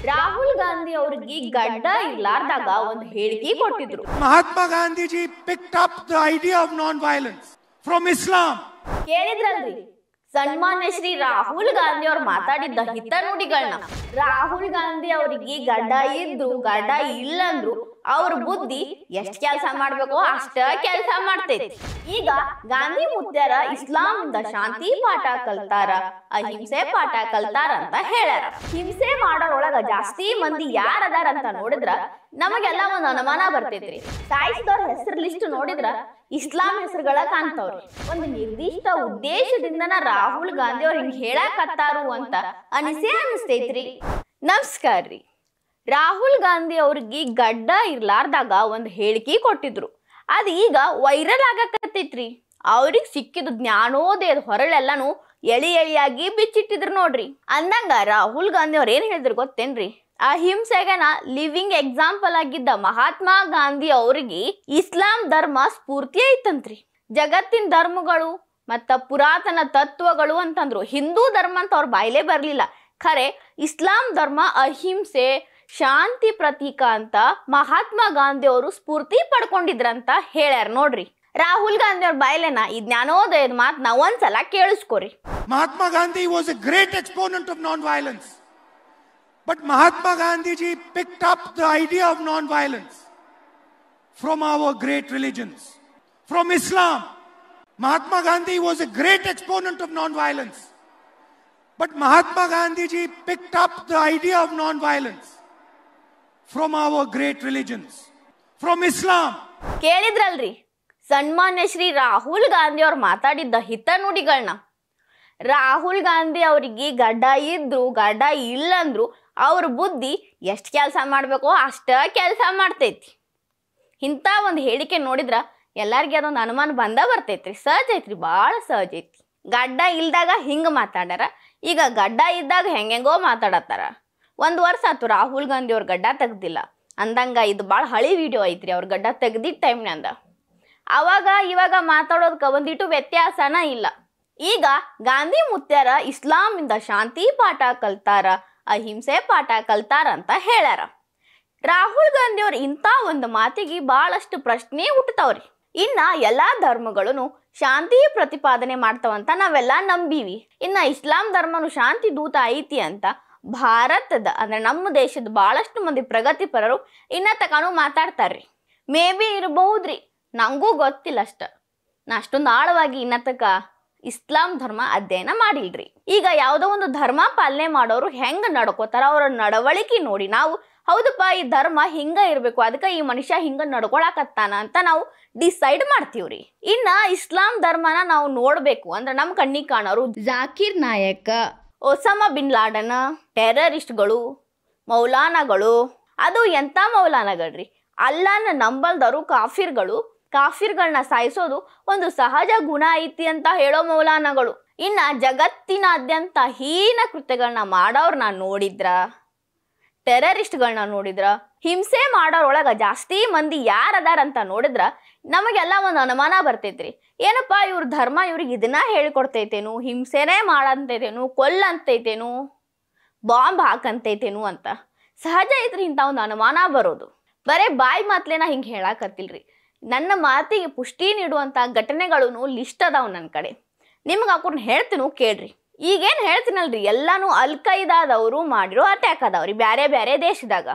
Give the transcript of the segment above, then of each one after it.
ರಾಹುಲ್ ಗಾಂಧಿ ಅವರಿಗೆ ಗಡ್ಡ ಇರ್ಲಾರ್ದಾಗ ಒಂದು ಹೇಳಿಕೆ ಕೊಟ್ಟಿದ್ರು. Mahatma Gandhi ji picked up the idea of non-violence from Islam. ಕೇಳಿದ್ರಲ್ರಿ ಸನ್ಮಾನ್ಯ ಶ್ರೀ ರಾಹುಲ್ ಗಾಂಧಿ ಅವ್ರು ಮಾತಾಡಿದ್ದ ಹಿತನುಡಿಗಳನ್ನ. ರಾಹುಲ್ ಗಾಂಧಿ ಅವರಿಗೆ ಗಡ್ಡ ಇದ್ರು ಗಡ್ಡ ಇಲ್ಲಂದ್ರು ಅವ್ರ ಬುದ್ಧಿ ಎಷ್ಟ್ ಕೆಲಸ ಮಾಡ್ಬೇಕೋ ಅಷ್ಟ ಕೆಲಸ ಮಾಡ್ತೈತಿ. ಈಗ ಗಾಂಧಿ ಮುತ್ಯಾರ ಇಸ್ಲಾಂ ಇಂದ ಶಾಂತಿ ಪಾಠ ಕಲ್ತಾರ, ಅಹಿಂಸೆ ಪಾಠ ಕಲ್ತಾರ ಅಂತ ಹೇಳ್ಯಾರ. ಹಿಂಸೆ ಮಾಡೋರೊಳಗ ಜಾಸ್ತಿ ಮಂದಿ ಯಾರದಾರ ಅಂತ ನೋಡಿದ್ರ ನಮಗೆಲ್ಲ ಒಂದು ಅನುಮಾನ ಬರ್ತೈತ್ರಿ. ಸಾಯಿಸಿದವ್ರ ಹೆಸರು ಲಿಸ್ಟ್ ನೋಡಿದ್ರ ಇಸ್ಲಾಂ ಹೆಸರುಗಳ ಕಾಣ್ತಾವ್ರಿ. ಒಂದು ನಿರ್ದಿಷ್ಟ ಉದ್ದೇಶದಿಂದನ ರಾಹುಲ್ ಗಾಂಧಿ ಅವ್ರ ಹಿಂಗ್ ಹೇಳಕತ್ತಾರು ಅಂತ ಅನಿಸ್ತೈತ್ರಿ. ನಮಸ್ಕಾರ ರೀ. ರಾಹುಲ್ ಗಾಂಧಿ ಅವ್ರಿಗೆ ಗಡ್ಡ ಇರ್ಲಾರ್ದಾಗ ಒಂದು ಹೇಳಿಕೆ ಕೊಟ್ಟಿದ್ರು. ಅದು ಈಗ ವೈರಲ್ ಆಗಕತ್ತೈತ್ರಿ. ಅವ್ರಿಗೆ ಸಿಕ್ಕಿದ ಜ್ಞಾನೋದಯದ ಹೊರಳೆಲ್ಲಾನು ಎಳಿಯಾಗಿ ಬಿಚ್ಚಿಟ್ಟಿದ್ರು ನೋಡ್ರಿ. ಅಂದಂಗ ರಾಹುಲ್ ಗಾಂಧಿ ಅವ್ರ ಏನ್ ಹೇಳಿದ್ರು ಗೊತ್ತೇನ್ರಿ? ಅಹಿಂಸೆಗನ ಲಿವಿಂಗ್ ಎಕ್ಸಾಂಪಲ್ ಆಗಿದ್ದ ಮಹಾತ್ಮ ಗಾಂಧಿ ಅವ್ರಿಗೆ ಇಸ್ಲಾಂ ಧರ್ಮ ಸ್ಫೂರ್ತಿ ಐತಂತ್ರಿ. ಜಗತ್ತಿನ ಧರ್ಮಗಳು ಮತ್ತ ಪುರಾತನ ತತ್ವಗಳು ಅಂತಂದ್ರು. ಹಿಂದೂ ಧರ್ಮ ಅಂತ ಅವ್ರ ಬಾಯ್ಲೇ ಬರ್ಲಿಲ್ಲ. ಖರೆ ಇಸ್ಲಾಂ ಧರ್ಮ ಅಹಿಂಸೆ ಶಾಂತಿ ಪ್ರತೀಕ ಅಂತ ಮಹಾತ್ಮ ಗಾಂಧಿ ಅವರು ಸ್ಫೂರ್ತಿ ಪಡ್ಕೊಂಡಿದ್ರಂತ ಹೇಳ್ಯಾರ ನೋಡ್ರಿ. ರಾಹುಲ್ ಗಾಂಧಿ ಅವ್ರ ಬಾಯ್ಲೆನ ಈ ಜ್ಞಾನೋದಯದ ಮಾತನ್ನ ಒಂದ್ಸಲ ಕೇಳಿಸ್ಕೊರಿ. Mahatma Gandhi was a great exponent of non-violence. But Mahatma Gandhi ji picked up the idea of non-violence from our great religions, from Islam. Mahatma Gandhi was a great exponent of non-violence. But Mahatma Gandhi ji picked up the idea of non-violence from our great religions, from Islam. ಕೇಳಿದ್ರಲ್ರಿ ಸನ್ಮಾನ್ಯ ಶ್ರೀ ರಾಹುಲ್ ಗಾಂಧಿ ಅವ್ರು ಮಾತಾಡಿದ್ದ ಹಿತನುಡಿಗಳನ್ನ. ರಾಹುಲ್ ಗಾಂಧಿ ಅವರಿಗೆ ಗಡ್ಡ ಇದ್ರು ಗಡ್ಡ ಇಲ್ಲಂದ್ರು ಅವ್ರ ಬುದ್ಧಿ ಎಷ್ಟು ಕೆಲಸ ಮಾಡ್ಬೇಕೋ ಅಷ್ಟ ಕೆಲಸ ಮಾಡ್ತೈತಿ. ಇಂಥ ಒಂದು ಹೇಳಿಕೆ ನೋಡಿದ್ರ ಎಲ್ಲಾರ್ಗಿ ಅದೊಂದು ಅನುಮಾನ ಬರ್ತೈತ್ರಿ. ಸಹಜ ಐತ್ರಿ, ಭಾಳ ಸಹಜ ಐತಿ. ಗಡ್ಡ ಇಲ್ದಾಗ ಹಿಂಗ ಮಾತಾಡ್ಯಾರ, ಈಗ ಗಡ್ಡ ಇದ್ದಾಗ ಹೆಂಗೆಂಗೋ ಮಾತಾಡತ್ತಾರ. 1 ವರ್ಷ ಆಯ್ತು ರಾಹುಲ್ ಗಾಂಧಿ ಅವ್ರ ಗಡ್ಡ ತೆಗ್ದಿಲ್ಲ ಅಂದಂಗ ಇದು ಭಾಳ ಹಳಿ ವಿಡಿಯೋ ಐತ್ರಿ. ಅವ್ರ ಗಡ್ಡ ತೆಗ್ದಿದ್ದ ಟೈಮ್ನಂದ ಅವಾಗ ಇವಾಗ ಮಾತಾಡೋದಕ್ಕೆ ಒಂದಿಟ್ಟು ವ್ಯತ್ಯಾಸನ ಇಲ್ಲ. ಈಗ ಗಾಂಧಿ ಮುತ್ಯಾರ ಇಸ್ಲಾಂ ಇಂದ ಶಾಂತಿ ಪಾಠ ಕಲ್ತಾರ, ಅಹಿಂಸೆ ಪಾಠ ಕಲ್ತಾರ ಅಂತ ಹೇಳ್ಯಾರ. ರಾಹುಲ್ ಗಾಂಧಿ ಅವ್ರ ಇಂಥ ಒಂದು ಮಾತಿಗೆ ಬಹಳಷ್ಟು ಪ್ರಶ್ನೆ ಹುಟ್ಟತಾವ್ರಿ. ಇನ್ನ ಎಲ್ಲಾ ಧರ್ಮಗಳನ್ನು ಶಾಂತಿ ಪ್ರತಿಪಾದನೆ ಮಾಡ್ತಾವಂತ ನಾವೆಲ್ಲ ನಂಬೀವಿ. ಇನ್ನ ಇಸ್ಲಾಂ ಧರ್ಮನು ಶಾಂತಿ ದೂತ ಐತಿ ಅಂತ ಭಾರತದ ಅಂದ್ರೆ ನಮ್ಮ ದೇಶದ ಬಹಳಷ್ಟು ಮಂದಿ ಪ್ರಗತಿಪರರು ಇನ್ನ ತಕಾನು ಮಾತಾಡ್ತಾರ್ರಿ. ಮೇ ಬಿ ಇರಬಹುದ್ರಿ, ನಂಗೂ ಗೊತ್ತಿಲ್ಲ ಅಷ್ಟ. ನಾ ಅಷ್ಟೊಂದು ಆಳವಾಗಿ ಇನ್ನ ತಕ ಇಸ್ಲಾಂ ಧರ್ಮ ಅಧ್ಯಯನ ಮಾಡಿಲ್ರಿ. ಈಗ ಯಾವುದೋ ಒಂದು ಧರ್ಮ ಪಾಲನೆ ಮಾಡೋರು ಹೆಂಗ ನಡ್ಕೋತಾರ ಅವರ ನಡವಳಿಕೆ ನೋಡಿ ನಾವು ಹೌದಪ್ಪ ಈ ಧರ್ಮ ಹಿಂಗ ಇರ್ಬೇಕು, ಅದಕ್ಕೆ ಈ ಮನುಷ್ಯ ಹಿಂಗ ನಡ್ಕೊಳಕತ್ತಾನ ಅಂತ ನಾವು ಡಿಸೈಡ್ ಮಾಡ್ತೀವ್ರಿ. ಇನ್ನ ಇಸ್ಲಾಂ ಧರ್ಮನ ನಾವು ನೋಡ್ಬೇಕು ಅಂದ್ರೆ ನಮ್ಮ ಕಣ್ಣಿಗೆ ಕಾಣೋರು Zakir Naik, Osama bin Laden, ಟೆರರಿಸ್ಟ್ಗಳು, ಮೌಲಾನಾಗಳು. ಅದು ಎಂಥ ಮೌಲಾನಾಗಳ್ರಿ? ಅಲ್ಲಾನ ನಂಬಲ್ದವರು ಕಾಫಿರ್ಗಳನ್ನ ಸಾಯಿಸೋದು ಒಂದು ಸಹಜ ಗುಣ ಐತಿ ಅಂತ ಹೇಳೋ ಮೌಲಾನಾಗಳು. ಇನ್ನ ಜಗತ್ತಿನಾದ್ಯಂತ ಹೀನ ಕೃತ್ಯಗಳನ್ನ ಮಾಡೋರ್ನ ನೋಡಿದ್ರ, ಟೆರರಿಸ್ಟ್ಗಳನ್ನ ನೋಡಿದ್ರ, ಹಿಂಸೆ ಮಾಡೋರೊಳಗ ಜಾಸ್ತಿ ಮಂದಿ ಯಾರದಾರ ಅಂತ ನೋಡಿದ್ರ ನಮಗೆಲ್ಲ ಒಂದು ಅನುಮಾನ ಬರ್ತೈತ್ರಿ. ಏನಪ್ಪಾ ಇವ್ರ ಧರ್ಮ ಇವ್ರಿಗೆ ಇದನ್ನ ಹೇಳಿಕೊಡ್ತೈತೇನು, ಹಿಂಸೆನೇ ಮಾಡಂತೈತೇನು, ಕೊಲ್ಲಂತೈತೇನು, ಬಾಂಬ್ ಹಾಕಂತೈತೇನು ಅಂತ ಸಹಜ ಐತ್ರಿ ಇಂಥ ಒಂದು ಅನುಮಾನ ಬರೋದು. ಬರೇ ಬಾಯಿ ಮಾತ್ಲೇನ ಹಿಂಗೆ ಹೇಳಾಕತ್ತಿಲ್ರಿ. ನನ್ನ ಮಾತಿಗೆ ಪುಷ್ಟಿ ನೀಡುವಂಥ ಘಟನೆಗಳು ಲಿಸ್ಟ್ ಅದಾವ ನನ್ನ ಕಡೆ. ನಿಮ್ಗೆ ಹಾಕೊಂಡು ಹೇಳ್ತೀನು ಕೇಳ್ರಿ. ಈಗೇನು ಹೇಳ್ತೀನಲ್ರಿ ಎಲ್ಲಾನು ಅಲ್ ಖೈದಾದವರು ಮಾಡಿರೋ ಅಟ್ಯಾಕ್ ಅದಾವ್ರಿ ಬೇರೆ ಬೇರೆ ದೇಶದಾಗ.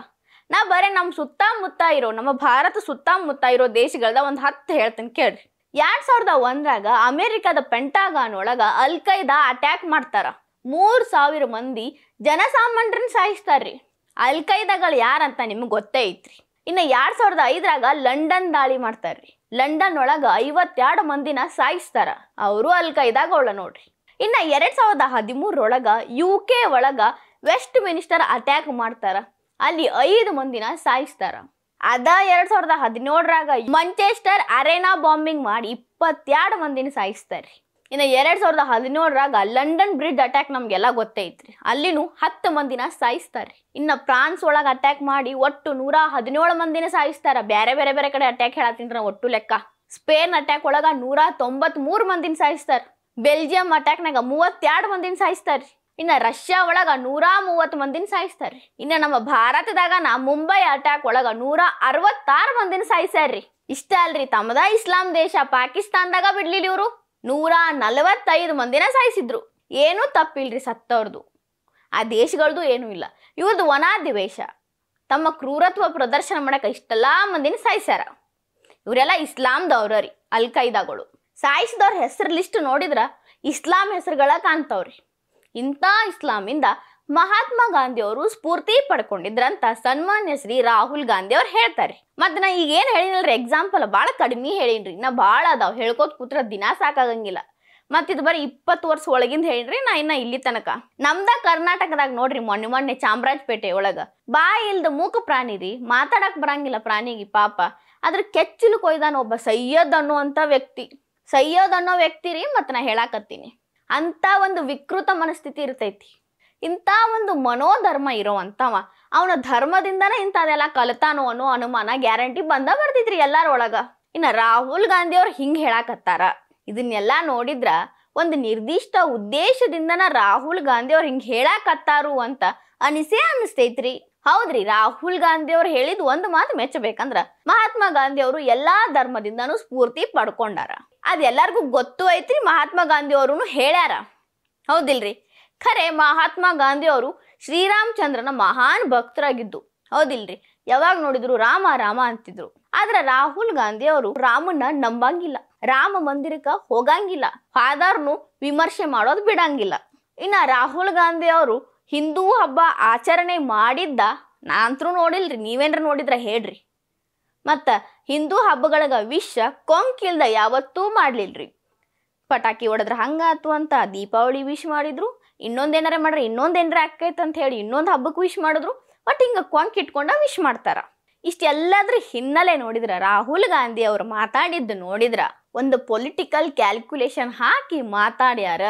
ನಾ ಬರೀ ನಮ್ಮ ಸುತ್ತಮುತ್ತ ಇರೋ ನಮ್ಮ ಭಾರತ ಸುತ್ತಮುತ್ತ ಇರೋ ದೇಶಗಳದ ಒಂದು 10 ಹೇಳ್ತೀನಿ ಕೇಳ್ರಿ. 2001 ಅಮೆರಿಕದ ಪೆಂಟಾಗಾನ್ ಒಳಗ ಅಲ್ ಖೈದಾ ಅಟ್ಯಾಕ್ ಮಾಡ್ತಾರ. 3000 ಮಂದಿ ಜನಸಾಮಾನ್ಯರನ್ನ ಸಾಯಿಸ್ತಾರ್ರಿ. ಅಲ್ ಖೈದಾಗಳು ಯಾರಂತ ನಿಮ್ಗೆ ಗೊತ್ತೇ ಐತ್ರಿ. ಇನ್ನು 2005 ಲಂಡನ್ ದಾಳಿ ಮಾಡ್ತಾರ್ರಿ. ಲಂಡನ್ ಒಳಗ 52 ಮಂದಿನ ಸಾಯಿಸ್ತಾರ. ಅವರು ಅಲ್ ಖೈದಾಗಳ ನೋಡ್ರಿ. ಇನ್ನು 2013 UK ಒಳಗ ವೆಸ್ಟ್ ಮಿನಿಸ್ಟರ್ ಅಟ್ಯಾಕ್ ಮಾಡ್ತಾರ. ಅಲ್ಲಿ 5 ಮಂದಿನ ಸಾಯಿಸ್ತಾರ. ಅದ 2017 ಮಂಚೆಸ್ಟರ್ ಅರೆನಾ ಬಾಂಬಿಂಗ್ ಮಾಡಿ 22 ಮಂದಿನ ಸಾಯಿಸ್ತಾರ್ರಿ. ಇನ್ನು 2017 ಲಂಡನ್ ಬ್ರಿಡ್ಜ್ ಅಟ್ಯಾಕ್ ನಮ್ಗೆಲ್ಲ ಗೊತ್ತೈತ್ರಿ. ಅಲ್ಲಿನೂ 10 ಮಂದಿನ ಸಾಯಿಸ್ತಾರ್ರಿ. ಇನ್ನು ಫ್ರಾನ್ಸ್ ಒಳಗೆ ಅಟ್ಯಾಕ್ ಮಾಡಿ ಒಟ್ಟು 117 ಮಂದಿನ ಸಾಯಿಸ್ತಾರ. ಬೇರೆ ಕಡೆ ಅಟ್ಯಾಕ್ ಹೇಳತ್ತೀನಿ ಒಟ್ಟು ಲೆಕ್ಕ. ಸ್ಪೇನ್ ಅಟ್ಯಾಕ್ ಒಳಗ 193 ಮಂದಿನ ಸಾಯಿಸ್ತಾರ. ಬೆಲ್ಜಿಯಂ ಅಟ್ಯಾಕ್ನಾಗ 32 ಮಂದಿನ ಸಾಯಿಸ್ತಾರ್ರಿ. ಇನ್ನು ರಷ್ಯಾ ಒಳಗ 130 ಮಂದಿನ ಸಾಯಿಸ್ತಾರ್ರಿ. ಇನ್ನು ನಮ್ಮ ಭಾರತದಾಗ ಮುಂಬೈ ಅಟ್ಯಾಕ್ ಒಳಗ 166 ಮಂದಿನ ಸಾಯಿಸ್ಯಾರ್ರಿ. ಇಷ್ಟ ಅಲ್ರಿ, ತಮ್ಮದ ಇಸ್ಲಾಂ ದೇಶ ಪಾಕಿಸ್ತಾನದಾಗ ಬಿಡ್ಲಿಲ್ಲ ಇವರು 145 ಮಂದಿನ ಸಾಯಿಸಿದ್ರು. ಏನೂ ತಪ್ಪಿಲ್ರಿ ಸತ್ತವ್ರದ್ದು, ಆ ದೇಶಗಳದ್ದು ಏನೂ ಇಲ್ಲ. ಇವ್ರದ್ದು ವನಾಧಿವೇಶ. ತಮ್ಮ ಕ್ರೂರತ್ವ ಪ್ರದರ್ಶನ ಮಾಡಕ್ಕೆ ಇಷ್ಟೆಲ್ಲ ಮಂದಿನ ಸಾಯಿಸ್ಯಾರ. ಇವರೆಲ್ಲ ಇಸ್ಲಾಂದವ್ರಿ, ಅಲ್ ಖೈದಾಗಳು. ಸಾಯಿಸಿದವ್ರ ಹೆಸರು ಲಿಸ್ಟ್ ನೋಡಿದ್ರ ಇಸ್ಲಾಂ ಹೆಸರುಗಳ ಕಾಣ್ತಾವ್ರಿ. ಇಂಥ ಇಸ್ಲಾಮಿಂದ ಮಹಾತ್ಮ ಗಾಂಧಿ ಅವರು ಸ್ಫೂರ್ತಿ ಪಡ್ಕೊಂಡಿದ್ರಂತ ಸನ್ಮಾನ್ಯ ಶ್ರೀ ರಾಹುಲ್ ಗಾಂಧಿ ಅವ್ರು ಹೇಳ್ತಾರೆ. ಮತ್ತೆ ನಾ ಈಗ ಏನು ಹೇಳಿನಲ್ರಿ ಎಕ್ಸಾಂಪಲ್ ಭಾಳ ಕಡಿಮೆ ಹೇಳಿನ್ರಿ, ನಾ ಭಾಳ ಅದಾವ ಹೇಳ್ಕೋತ ಕೂತ್ರ ದಿನ ಸಾಕಾಗಂಗಿಲ್ಲ. ಮತ್ತಿದು ಬರೀ 20 ವರ್ಷ ಒಳಗಿಂದ ಹೇಳಿನ್ರಿ ನಾ ಇನ್ನ ಇಲ್ಲಿ ತನಕ. ನಮ್ದ ಕರ್ನಾಟಕದಾಗ ನೋಡ್ರಿ ಮೊನ್ನೆ ಚಾಮರಾಜಪೇಟೆ ಒಳಗ ಬಾಯಿ ಇಲ್ದ ಮೂಕ ಪ್ರಾಣಿ ರೀ, ಮಾತಾಡಕ್ ಬರಂಗಿಲ್ಲ ಪ್ರಾಣಿಗೆ ಪಾಪ. ಅದ್ರ ಕೆಚ್ಚಲು ಕೊಯ್ದಾನ ಒಬ್ಬ ಸೈಯದ್ ಅನ್ನುವಂಥ ವ್ಯಕ್ತಿ. ಸೈಯದ್ ಅನ್ನೋ ವ್ಯಕ್ತಿ ರೀ, ಮತ್ತೆ ನಾ ಹೇಳಾಕತ್ತೀನಿ. ಅಂತ ಒಂದು ವಿಕೃತ ಮನಸ್ಥಿತಿ ಇರ್ತೈತಿ. ಇಂಥ ಒಂದು ಮನೋಧರ್ಮ ಇರೋವಂಥವ ಅವನ ಧರ್ಮದಿಂದನೇ ಇಂಥದೆಲ್ಲ ಕಲಿತಾನೋ ಅನ್ನೋ ಅನುಮಾನ ಗ್ಯಾರಂಟಿ ಬರ್ತಿದ್ರಿ ಎಲ್ಲಾರೊಳಗ. ಇನ್ನು ರಾಹುಲ್ ಗಾಂಧಿ ಅವ್ರು ಹಿಂಗೆ ಹೇಳಾಕತ್ತಾರ. ಇದನ್ನೆಲ್ಲ ನೋಡಿದ್ರ ಒಂದು ನಿರ್ದಿಷ್ಟ ಉದ್ದೇಶದಿಂದನ ರಾಹುಲ್ ಗಾಂಧಿ ಅವ್ರು ಹಿಂಗೆ ಹೇಳಾಕತ್ತಾರು ಅಂತ ಅನಿಸ್ತೈತ್ರಿ. ಹೌದ್ರಿ, ರಾಹುಲ್ ಗಾಂಧಿ ಅವ್ರು ಹೇಳಿದ್ ಒಂದು ಮಾತು ಮೆಚ್ಚಬೇಕಂದ್ರ ಮಹಾತ್ಮ ಗಾಂಧಿ ಅವರು ಎಲ್ಲಾ ಧರ್ಮದಿಂದನೂ ಸ್ಫೂರ್ತಿ ಪಡ್ಕೊಂಡಾರ. ಅದೆಲ್ಲರಿಗೂ ಗೊತ್ತು ಐತ್ರಿ, ಮಹಾತ್ಮ ಗಾಂಧಿ ಅವರು ಹೇಳ್ಯಾರ. ಹೌದಿಲ್ರಿ? ಖರೆ ಮಹಾತ್ಮ ಗಾಂಧಿ ಅವರು ಶ್ರೀರಾಮಚಂದ್ರನ ಮಹಾನ್ ಭಕ್ತರಾಗಿದ್ದು. ಹೌದಿಲ್ರಿ? ಯಾವಾಗ ನೋಡಿದ್ರು ರಾಮ ರಾಮ ಅಂತಿದ್ರು. ಆದ್ರೆ ರಾಹುಲ್ ಗಾಂಧಿ ಅವರು ರಾಮನ್ನ ನಂಬಂಗಿಲ್ಲ, ರಾಮ ಮಂದಿರಕ್ಕೆ ಹೋಗಂಗಿಲ್ಲ, ಫಾದರ್ನು ವಿಮರ್ಶೆ ಮಾಡೋದು ಬಿಡಂಗಿಲ್ಲ. ಇನ್ನ ರಾಹುಲ್ ಗಾಂಧಿ ಅವರು ಹಿಂದೂ ಹಬ್ಬ ಆಚರಣೆ ಮಾಡಿದ್ದ ನಾನಂತರೂ ನೋಡಿಲ್ರಿ, ನೀವೇನ್ರ ನೋಡಿದ್ರ ಹೇಳ್ರಿ. ಮತ್ತ ಹಿಂದೂ ಹಬ್ಬಗಳಿಗೆ ವಿಷ ಕೊಂಕಿಲ್ದ ಯಾವತ್ತೂ ಮಾಡ್ಲಿಲ್ರಿ. ಪಟಾಕಿ ಹೊಡೆದ್ರ ಹಂಗಾತು ಅಂತ ದೀಪಾವಳಿ ವಿಶ್ ಮಾಡಿದ್ರು, ಇನ್ನೊಂದೇನಾರ ಮಾಡ್ರಿ ಇನ್ನೊಂದೇನಾರ ಆಕೈತೆ ಅಂತ ಹೇಳಿ ಇನ್ನೊಂದು ಹಬ್ಬಕ್ಕೆ ವಿಶ್ ಮಾಡಿದ್ರು. ಬಟ್ ಹಿಂಗೆ ಕೊಂಕ್ ಇಟ್ಕೊಂಡ ವಿಶ್ ಮಾಡ್ತಾರ. ಇಷ್ಟೆಲ್ಲದ್ರ ಹಿನ್ನೆಲೆ ನೋಡಿದ್ರ ರಾಹುಲ್ ಗಾಂಧಿ ಅವ್ರು ಮಾತಾಡಿದ್ದು ನೋಡಿದ್ರ ಒಂದು ಪೊಲಿಟಿಕಲ್ ಕ್ಯಾಲ್ಕುಲೇಷನ್ ಹಾಕಿ ಮಾತಾಡ್ಯಾರ.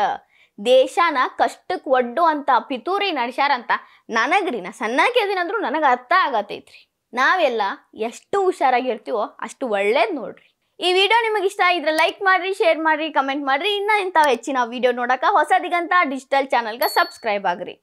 ದೇಶನ ಕಷ್ಟಕ್ಕೆ ಒಡ್ಡು ಅಂತ ಪಿತೂರಿ ನಡೆಸ್ಯಾರಂತ ನನಗ್ರಿ, ನಾ ಸಣ್ಣಕ್ಕೆದಿನಂದ್ರು ನನಗೆ ಅರ್ಥ ಆಗತೈತ್ರಿ. ನಾವೆಲ್ಲ ಎಷ್ಟು ಹುಷಾರಾಗಿರ್ತೀವೋ ಅಷ್ಟು ಒಳ್ಳೇದು ನೋಡ್ರಿ. ಈ ವಿಡಿಯೋ ನಿಮಗೆ ಇಷ್ಟ ಆಗಿದ್ರೆ ಲೈಕ್ ಮಾಡ್ರಿ, ಶೇರ್ ಮಾಡ್ರಿ, ಕಮೆಂಟ್ ಮಾಡ್ರಿ. ಇನ್ನ ಇಂಥ ಹೆಚ್ಚಿನ ವಿಡಿಯೋ ನೋಡಕ ಹೊಸ ದಿಗಂತ ಡಿಜಿಟಲ್ ಚಾನಲ್ಗೆ ಸಬ್ಸ್ಕ್ರೈಬ್ ಆಗ್ರಿ.